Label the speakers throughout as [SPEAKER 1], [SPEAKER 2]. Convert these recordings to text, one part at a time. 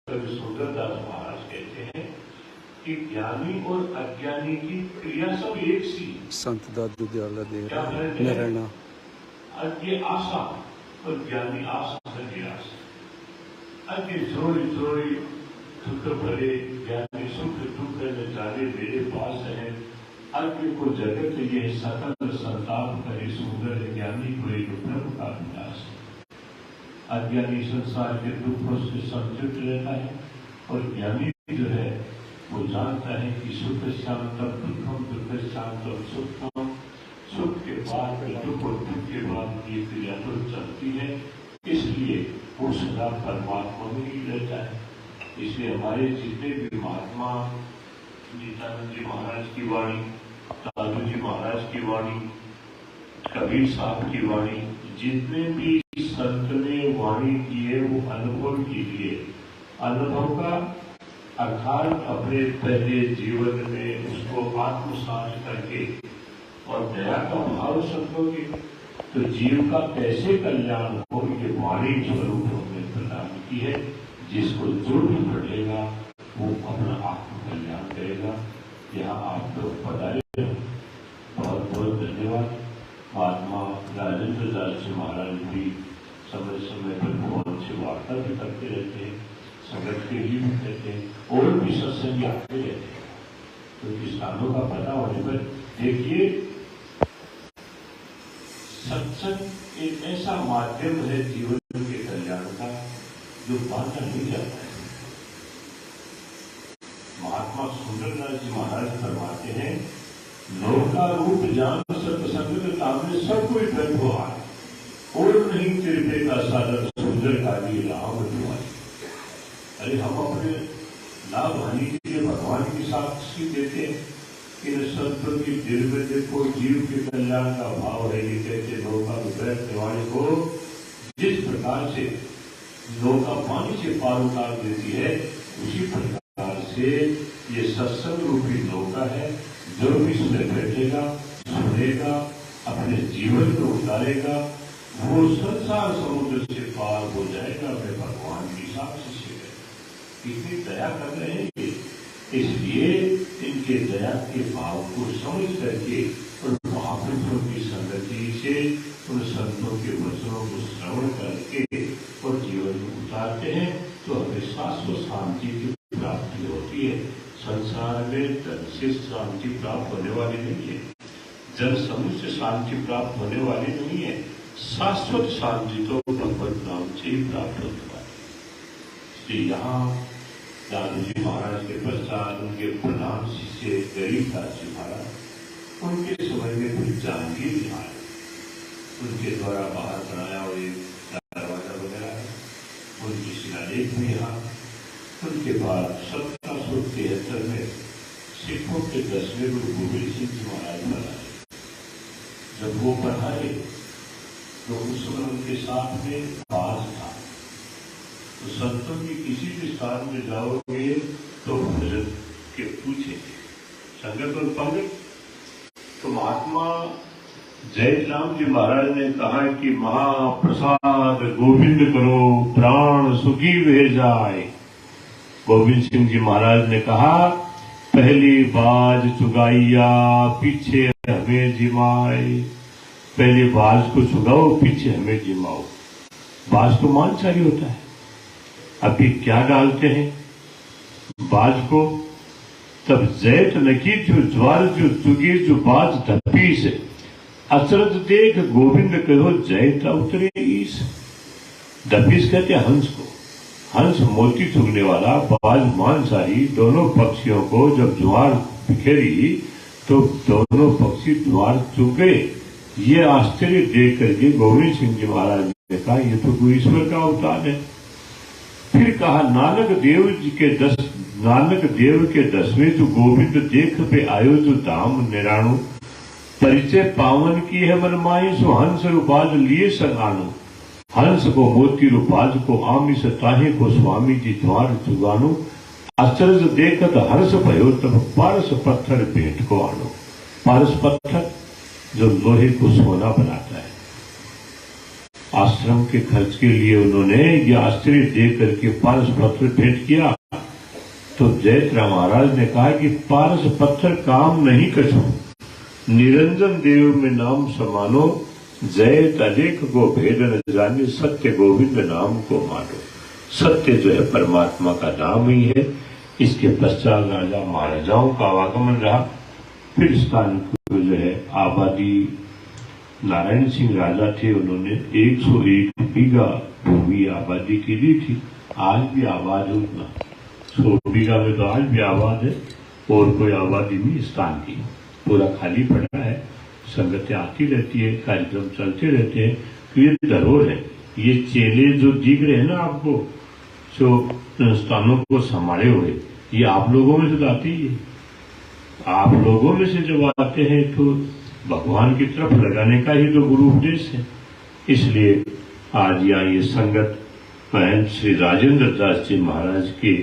[SPEAKER 1] सुंदरदास महाराज कहते हैं कि ज्ञानी और अज्ञानी की क्रिया सब एक सी।
[SPEAKER 2] संत दादू दयाला दे
[SPEAKER 1] नारायण अज्ञ आशा और ज्ञानी आशा है निराश। अज्ञ जोड़ी जोड़ी दुख भरे, ज्ञानी सुख दुख न जाने मेरे पास है। अज्ञ को जगत ये सकल संताप करे सुंदर, ज्ञानी को एक प्रभु का विलास। अज्ञानी संसार के दुखों से संतुष्ट रहता है और ज्ञानी जो है वो जानता है कि सुख शांतम दुखम, दुख शांतम सुखम। सुख के बाद दुख और दुख के बाद ये क्रिया तो चलती है, इसलिए वो सदा परमात्मा में ही रहता है। इसलिए हमारे जितने भी महात्मा, नित्यानंद जी महाराज की वाणी, दादू जी महाराज की वाणी, कबीर साहब की वाणी, जितने भी संत ने वाणी की है वो अनुभव की लिए। अनुभव का अर्थात अपने पहले जीवन में उसको आत्मसात करके और दया का भाव समझोगे तो जीव का कैसे कल्याण हो, ये वाणी स्वरूप हमने प्रदान की है। जिसको जो भी पढ़ेगा वो अपना आत्म कल्याण करेगा। यहाँ आप लोग पधारे, बहुत बहुत धन्यवाद। महात्मा राजेंद्र दास जी महाराज भी समय समय पर भगवान से वार्ता भी करते रहते हैं, संगत के लिए भी कहते हैं और भी सत्संग आते रहते हैं। तो स्थानों का पता होने पर देखिए, सत्संग एक ऐसा माध्यम है जीवन के कल्याण का जो बांटा नहीं जाता है। महात्मा सुंदरदास जी महाराज फरमाते हैं, लोक का रूप जान सत्संग तामने सब कोई दर्द हो आए और नहीं कृपे का साधन सुंदर काली राम दुआई। अरे हम अपने लाभ हानि के लिए भगवान की साक्षी देते हैं। इन संतों की दिल में देखो जीव के कल्याण का भाव है। ये कहते नौका वाणी को जिस प्रकार से नौका पानी से पार उतार देती है, उसी प्रकार से ये सत्संग रूपी नौका है। जो भी इसमें बैठेगा, सुनेगा, अपने जीवन को उतारेगा, वो संसार समुद्र से पार हो जाएगा। मैं भगवान की साक्षी से कितनी दया कर रहे हैं ये। इसलिए इनके दया के भाव को समझ करके और महापुरुषों की संगति से उन संतों के वचनों को श्रवण करके और जीवन में उतारते हैं तो हमें शाश्वत शांति की प्राप्ति होती है। संसार में धन से शांति प्राप्त होने वाली नहीं है, जन समूह से शांति प्राप्त होने वाली नहीं है। शाश्वत शांति तो भगवत नाम से ही प्राप्त होने वाली। इसलिए यहाँ दादू जी महाराज के पश्चात उनके प्रधान शिष्य गरीबदास जी महाराज, उनके समय में कुछ जहांगीर यहाँ है, उनके द्वारा बाहर बनाया हुआ एक दरवाजा वगैरह है, उनकी शिलालेख भी यहाँ। उनके बाद 1773 में सिखों के 10वें गुरु गोविंद सिंह जी महाराज बनाए। जब वो पढ़ाए तो उस समय उनके साथ में बाज था। तो संतों की किसी भी स्थान में जाओगे तो भजन के पूछे संगत और पंगत। तो महात्मा जयराम जी महाराज ने कहा कि महाप्रसाद गोविंद करो, प्राण सुखी वे जाए। गोविंद सिंह जी महाराज ने कहा, पहली बाज चुगाइया पीछे हमें जिमाए। पहले बाज को चुगाओ, पीछे हमें जिमाओ। बाज तो मांसाहारी होता है। अभी क्या डालते हैं बाज को? तब जैत नकी जो ज्वार जो चुगे जो बाज ढपी से, अचरज देख गोविंद कहो जैत उतरे ईस। ढपीस कहते हंस को। हंस मोती चुगने वाला, बाज मांसाहारी। दोनों पक्षियों को जब ज्वार बिखेरी तो दोनों पक्षी ज्वार चुग गए। ये आश्चर्य देख करके गोविंद सिंह जी महाराज ने कहा, ये तो कोई ईश्वर का अवतार है। फिर कहा, नानक देव के 10वें जो गोविंद देख पे आयो जो धाम निराणु। परिचय पावन की है मन माई, सो हंस रूपाज लिए संगाणु। हंस को मोती रूपाज को आमिष ताहे को स्वामी जी ज्वार चुगानु। अचरज देखत हर्ष भयो तब पारस पत्थर भेंट को आनो। पारस पत्थर जो लोहे को सोना बनाता है। आश्रम के खर्च के लिए उन्होंने ये आश्चर्य दे करके पारस पत्र भेंट किया। तो जयत्रा महाराज ने कहा कि पारस पत्थर काम नहीं कछो, निरंजन देव में नाम समानो, जय अलेख को भेद न जाने, सत्य गोविंद नाम को मानो। सत्य जो है परमात्मा का नाम ही है। इसके पश्चात राजा महाराजाओं का आवागमन रहा। फिर स्थान को जो है आबादी, नारायण सिंह राजा थे, उन्होंने 101 बीघा भूमि आबादी की दी थी। आज भी आबाद है उतना, 100 बीघा में तो आज भी आबाद है, और कोई आबादी नहीं स्थान की, पूरा खाली पड़ा है। संगतें आती रहती है, कार्यक्रम चलते रहते हैं। तो ये धरोहर है। ये चेले जो दिख रहे हैं ना आपको, जो स्थानों को संभाले हुए, ये आप लोगों में से आते ही है। आप लोगों में से जब आते हैं तो भगवान की तरफ लगाने का ही तो गुरु उपदेश है। इसलिए आज यहाँ ये संगत महंत श्री राजेंद्र दास जी महाराज के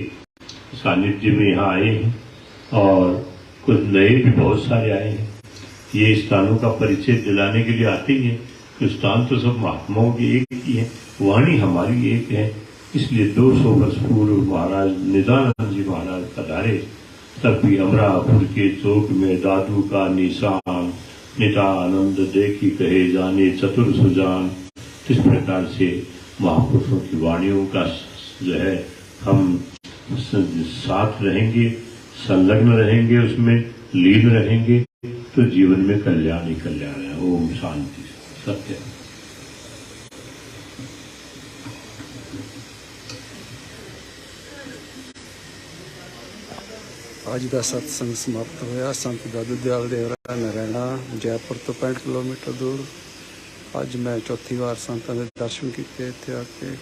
[SPEAKER 1] सानिध्य में यहाँ आए हैं, और कुछ नए भी बहुत सारे आए हैं। ये स्थानों का परिचय दिलाने के लिए आते ही है। स्थान तो सब महात्माओं की एक ही है, वाणी हमारी एक है। इसलिए 200 वर्ष पूर्व महाराज निदानंद जी महाराज पधारे, तब भी अमरापुर के चौक में दादू का निशान, नितानंद देखी कहे जाने चतुर सुजान। इस प्रकार से महापुरुषों की वाणियों का जो है हम साथ रहेंगे, संलग्न रहेंगे, उसमें लीन रहेंगे, तो जीवन में कल्याण ही कल्याण है। ओम शांति सत्य।
[SPEAKER 2] ਅੱਜ ਦਾ ਸਤਸੰਗ ਸਮਾਪਤ ਹੋਇਆ। ਸੰਤ ਦਾਦੂ ਦਿਆਲ ਦੇਵਰਾ ਨਰੈਣਾ ਜੈਪੁਰ ਤੋਂ 65 ਕਿਲੋਮੀਟਰ ਦੂਰ। ਅੱਜ ਮੈਂ ਚੌਥੀ ਵਾਰ ਸੰਤਾਂ ਦੇ ਦਰਸ਼ਨ ਕੀਤੇ ਇੱਥੇ ਆ ਕੇ।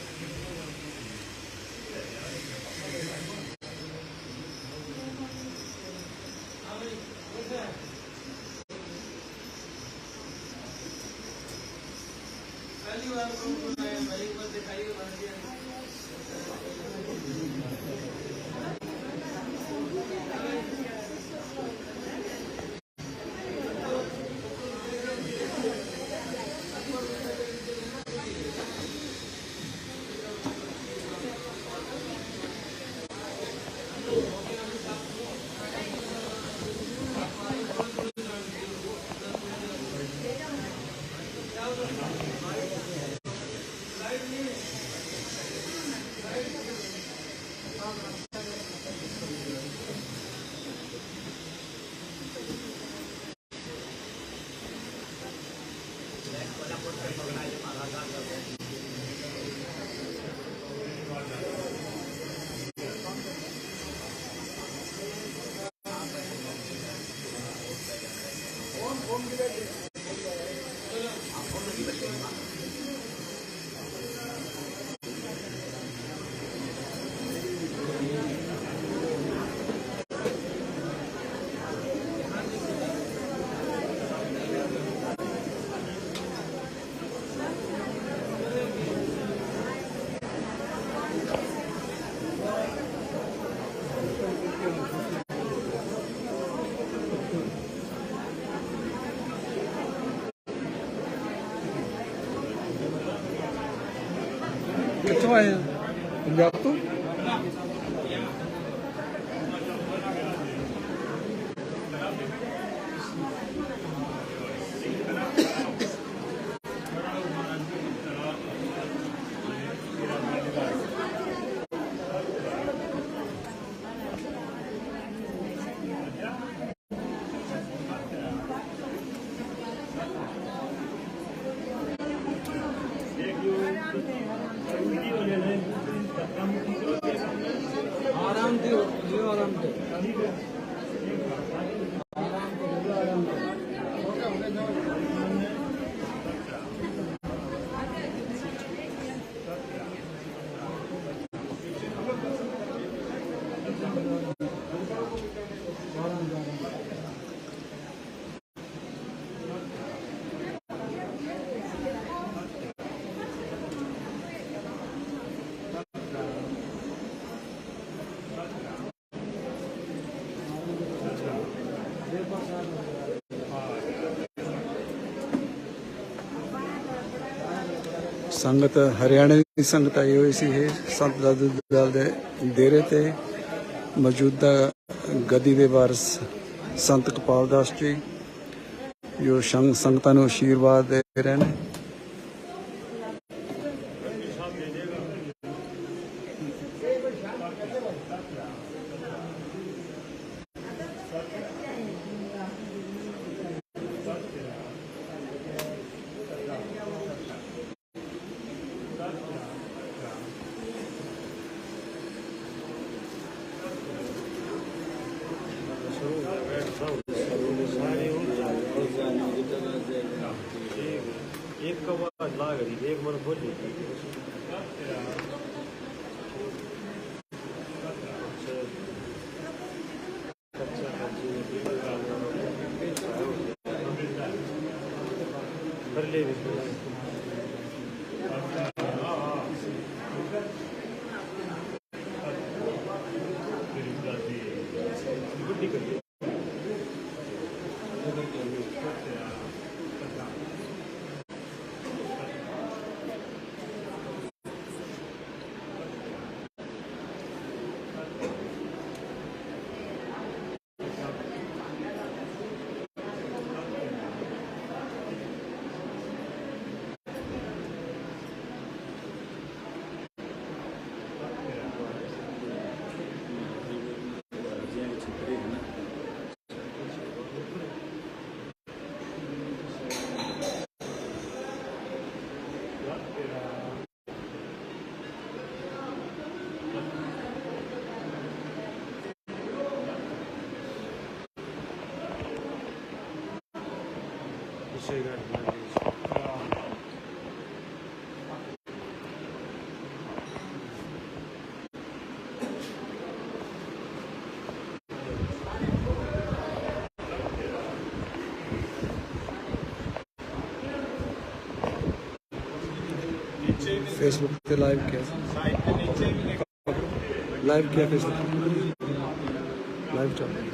[SPEAKER 2] ਕਿੱਥੋਂ ਆਏ ਆ? ਪੰਜਾਬ ਤੋਂ। संगत हरियाणे की संगत आई हुई सी है संत दादू दयाल दे डेरे ते मौजूदा गद्दी दे वारिस संत कपाल दास जी जो संगतां नूं आशीर्वाद दे रहे हैं।
[SPEAKER 3] एक का आवाज लाग रही एक मन बोली कर ले गुड्डी कर ले
[SPEAKER 2] फेसबुक पे लाइव किया फेसबुक लाइव चल रहा है।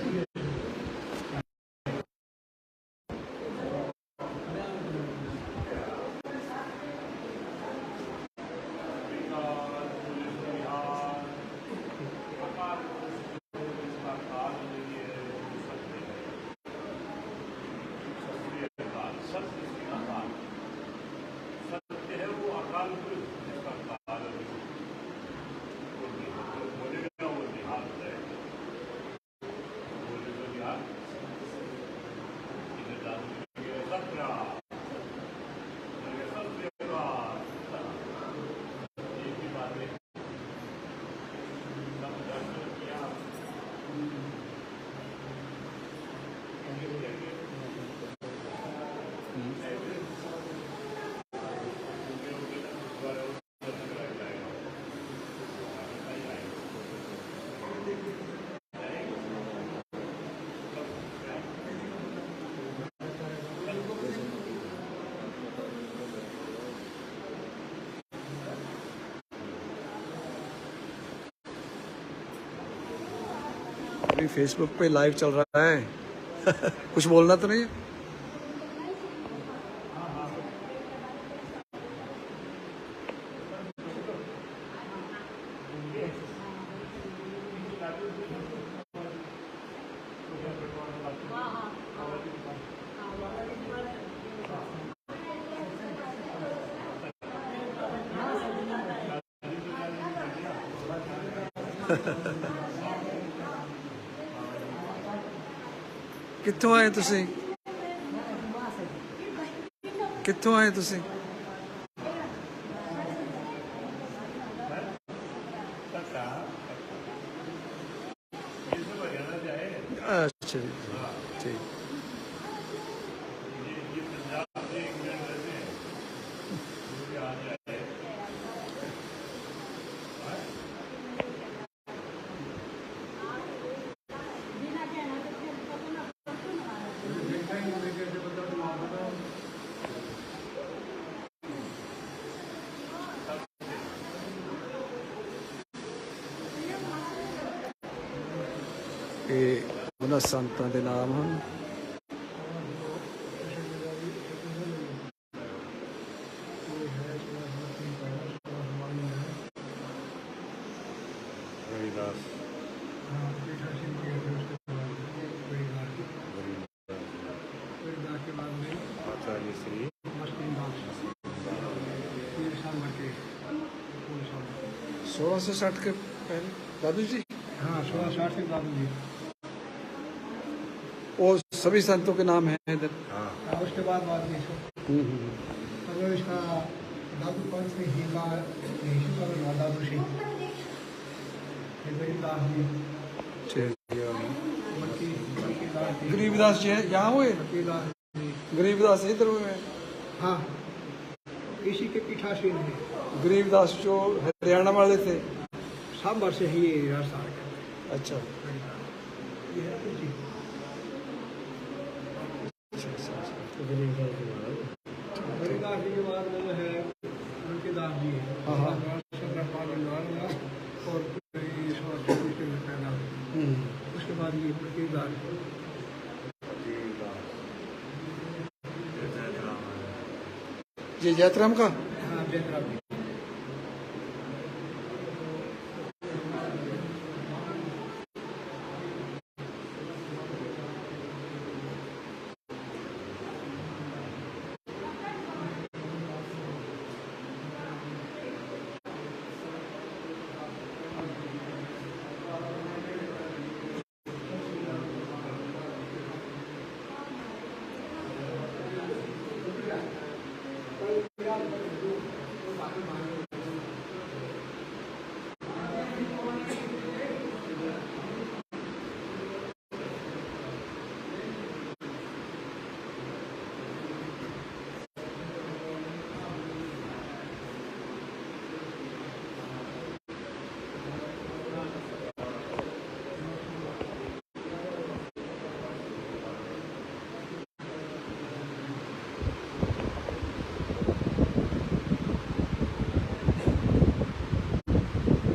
[SPEAKER 2] अभी फेसबुक पे लाइव चल रहा है। कुछ बोलना तो नहीं है? कित्थों आए तुसी? कित्थों आए तुसी? अच्छा जी, ठीक। ਇਹ ਉਹਨਾਂ ਸੰਤਾਂ ਦੇ ਨਾਮ ਹਨ।
[SPEAKER 4] हाँ पीठासीन किए थे उसके बाद परिवार के बाद में
[SPEAKER 3] आचार्य श्री
[SPEAKER 4] मुस्लिम दास 3 साल बचे
[SPEAKER 2] 1660 के पहले दादू जी
[SPEAKER 4] हाँ 1660 के दादू जी
[SPEAKER 2] वो सभी संतों के नाम हैं इधर।
[SPEAKER 4] हाँ, उसके बाद में अगर इसका दादू पंथ में हीला नहीं दादू सिंह दास जी बल्कि
[SPEAKER 2] गरीबदास जी हैं यहाँ हुए,
[SPEAKER 4] दास जी
[SPEAKER 2] गरीबदास इधर हुए हैं।
[SPEAKER 4] हाँ इसी के पीठासीन है
[SPEAKER 2] गरीबदास जो हरियाणा वाले थे।
[SPEAKER 4] सांबर से ही रास्ता है।
[SPEAKER 2] अच्छा
[SPEAKER 4] ये है कुछ ही। गरीबदास जी के बाद में है उनके दास जी है।
[SPEAKER 2] हाँ, हाँ।
[SPEAKER 4] 17 और पैदा हुए। उसके बाद ये उनके दास
[SPEAKER 2] ये जयतराम का
[SPEAKER 4] हाँ जयराम जी